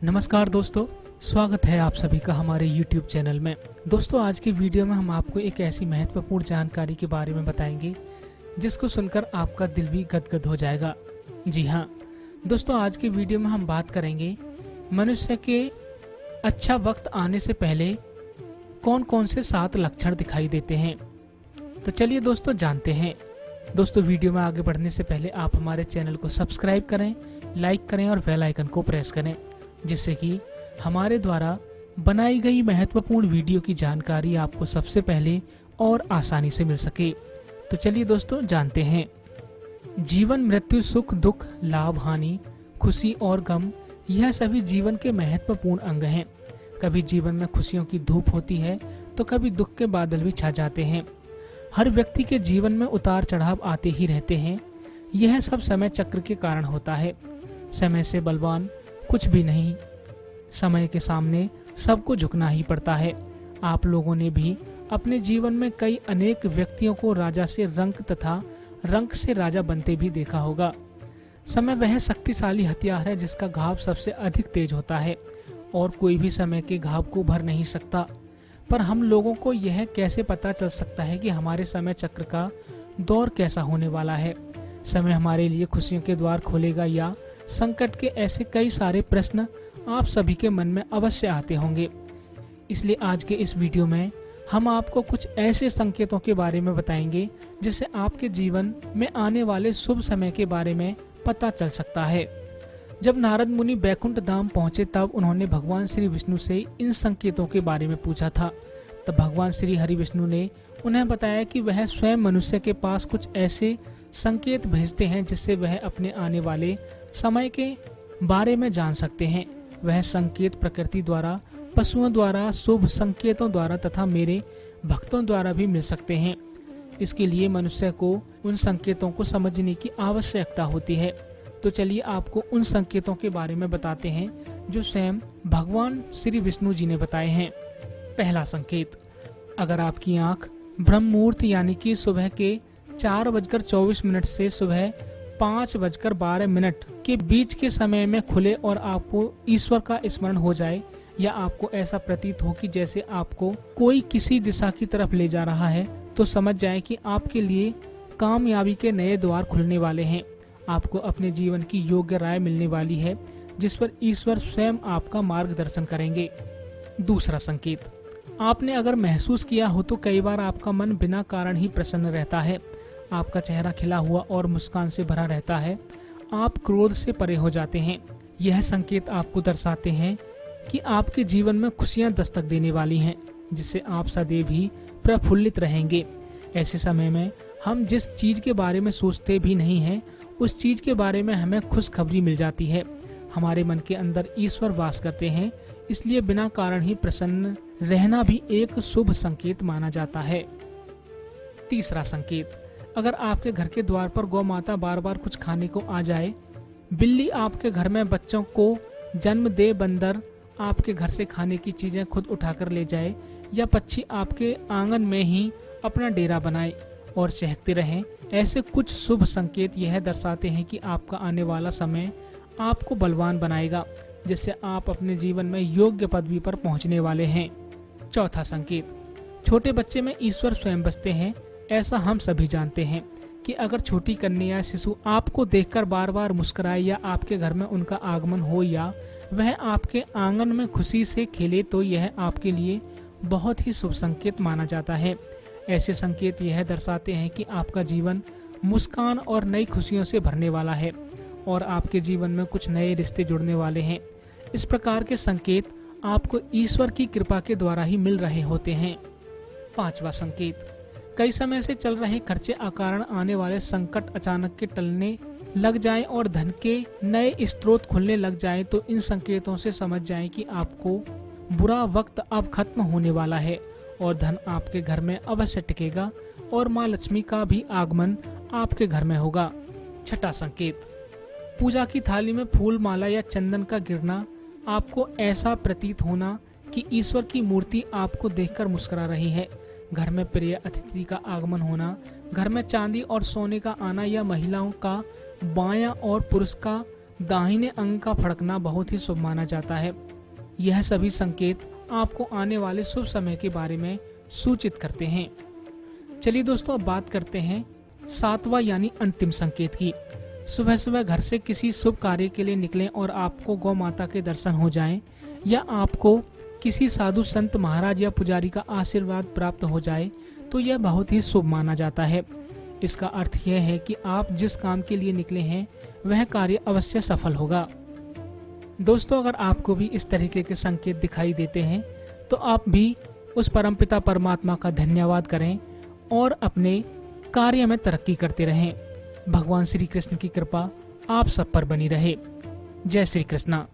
नमस्कार दोस्तों, स्वागत है आप सभी का हमारे YouTube चैनल में। दोस्तों, आज की वीडियो में हम आपको एक ऐसी महत्वपूर्ण जानकारी के बारे में बताएंगे जिसको सुनकर आपका दिल भी गदगद हो जाएगा। जी हाँ दोस्तों, आज की वीडियो में हम बात करेंगे मनुष्य के अच्छा वक्त आने से पहले कौन कौन से 7 लक्षण दिखाई देते हैं। तो चलिए दोस्तों जानते हैं। दोस्तों, वीडियो में आगे बढ़ने से पहले आप हमारे चैनल को सब्सक्राइब करें, लाइक करें और बेल आइकन को प्रेस करें, जिससे कि हमारे द्वारा बनाई गई महत्वपूर्ण वीडियो की जानकारी आपको सबसे पहले और आसानी से मिल सके। तो चलिए दोस्तों जानते हैं। जीवन, मृत्यु, सुख, दुख, लाभ, हानि, खुशी और गम, यह सभी जीवन के महत्वपूर्ण अंग हैं। कभी जीवन में खुशियों की धूप होती है तो कभी दुख के बादल भी छा जाते हैं। हर व्यक्ति के जीवन में उतार चढ़ाव आते ही रहते हैं। यह सब समय चक्र के कारण होता है। समय से बलवान कुछ भी नहीं। समय के सामने सबको झुकना ही पड़ता है। आप लोगों ने भी अपने जीवन में कई अनेक व्यक्तियों को राजा से रंक तथा रंक से राजा बनते भी देखा होगा। समय वह शक्तिशाली हथियार है जिसका घाव सबसे अधिक तेज होता है और कोई भी समय के घाव को भर नहीं सकता। पर हम लोगों को यह कैसे पता चल सकता है कि हमारे समय चक्र का दौर कैसा होने वाला है। समय हमारे लिए खुशियों के द्वार खोलेगा या संकट के, ऐसे कई सारे प्रश्न आप सभी के मन में अवश्य आते होंगे। इसलिए आज के इस वीडियो में हम आपको कुछ ऐसे संकेतों के बारे में बताएंगे जिससे आपके जीवन में आने वाले शुभ समय के बारे में पता चल सकता है। जब नारद मुनि बैकुंठ धाम पहुंचे तब उन्होंने भगवान श्री विष्णु से इन संकेतों के बारे में पूछा था। तब भगवान श्री हरि विष्णु ने उन्हें बताया कि वह स्वयं मनुष्य के पास कुछ ऐसे संकेत भेजते हैं जिससे वह अपने आने वाले समय के बारे में जान सकते हैं। वह संकेत प्रकृति द्वारा, पशुओं द्वारा, शुभ संकेतों द्वारा तथा मेरे भक्तों द्वारा भी मिल सकते हैं। इसके लिए मनुष्य को उन संकेतों को समझने की आवश्यकता होती है। तो चलिए आपको उन संकेतों के बारे में बताते हैं जो स्वयं भगवान श्री विष्णु जी ने बताए हैं। पहला संकेत, अगर आपकी आंख ब्रह्म मुहूर्त यानी कि सुबह के 4:24 से सुबह 5:12 के बीच के समय में खुले और आपको ईश्वर का स्मरण हो जाए, या आपको ऐसा प्रतीत हो कि जैसे आपको कोई किसी दिशा की तरफ ले जा रहा है, तो समझ जाए कि आपके लिए कामयाबी के नए द्वार खुलने वाले हैं। आपको अपने जीवन की योग्य राय मिलने वाली है जिस पर ईश्वर स्वयं आपका मार्गदर्शन करेंगे। दूसरा संकेत, आपने अगर महसूस किया हो तो कई बार आपका मन बिना कारण ही प्रसन्न रहता है। आपका चेहरा खिला हुआ और मुस्कान से भरा रहता है। आप क्रोध से परे हो जाते हैं। यह संकेत आपको दर्शाते हैं कि आपके जीवन में खुशियां दस्तक देने वाली हैं, जिससे आप सदैव ही प्रफुल्लित रहेंगे। ऐसे समय में हम जिस चीज के बारे में सोचते भी नहीं हैं, उस चीज के बारे में हमें खुशखबरी मिल जाती है। हमारे मन के अंदर ईश्वर वास करते हैं, इसलिए बिना कारण ही प्रसन्न रहना भी एक शुभ संकेत माना जाता है। तीसरा संकेत, अगर आपके घर के द्वार पर गौ माता बार बार कुछ खाने को आ जाए, बिल्ली आपके घर में बच्चों को जन्म दे, बंदर आपके घर से खाने की चीजें खुद उठाकर ले जाए, या पक्षी आपके आंगन में ही अपना डेरा बनाए और चहकते रहें, ऐसे कुछ शुभ संकेत यह दर्शाते हैं कि आपका आने वाला समय आपको बलवान बनाएगा, जिससे आप अपने जीवन में योग्य पदवी पर पहुंचने वाले हैं। चौथा संकेत, छोटे बच्चे में ईश्वर स्वयं बसते हैं। ऐसा हम सभी जानते हैं कि अगर छोटी कन्या या शिशु आपको देखकर बार बार मुस्कुराए, या आपके घर में उनका आगमन हो, या वह आपके आंगन में खुशी से खेले, तो यह आपके लिए बहुत ही शुभ संकेत माना जाता है। ऐसे संकेत यह दर्शाते हैं कि आपका जीवन मुस्कान और नई खुशियों से भरने वाला है और आपके जीवन में कुछ नए रिश्ते जुड़ने वाले हैं। इस प्रकार के संकेत आपको ईश्वर की कृपा के द्वारा ही मिल रहे होते हैं। पांचवा संकेत, कई समय से चल रहे खर्चे अकारण आने वाले संकट अचानक के टलने लग जाएं और धन के नए स्रोत खुलने लग जाएं, तो इन संकेतों से समझ जाएं कि आपको बुरा वक्त अब खत्म होने वाला है और धन आपके घर में अवश्य टिकेगा और माँ लक्ष्मी का भी आगमन आपके घर में होगा। छठा संकेत, पूजा की थाली में फूल, माला या चंदन का गिरना, आपको ऐसा प्रतीत होना कि ईश्वर की मूर्ति आपको देखकर मुस्कुरा रही है। घर में प्रिय अतिथि का आगमन होना, घर में चांदी और सोने का आना, या महिलाओं का बायां और पुरुष का दाहिने अंग का फड़कना बहुत ही शुभ माना जाता है। यह सभी संकेत आपको आने वाले शुभ समय के बारे में सूचित करते हैं। चलिए दोस्तों, अब बात करते हैं 7वां यानी अंतिम संकेत की। सुबह सुबह घर से किसी शुभ कार्य के लिए निकलें और आपको गौ माता के दर्शन हो जाएं, या आपको किसी साधु संत महाराज या पुजारी का आशीर्वाद प्राप्त हो जाए तो यह बहुत ही शुभ माना जाता है। इसका अर्थ यह है कि आप जिस काम के लिए निकले हैं वह कार्य अवश्य सफल होगा। दोस्तों, अगर आपको भी इस तरीके के संकेत दिखाई देते हैं तो आप भी उस परमपिता परमात्मा का धन्यवाद करें और अपने कार्य में तरक्की करते रहें। भगवान श्री कृष्ण की कृपा आप सब पर बनी रहे। जय श्री कृष्णा।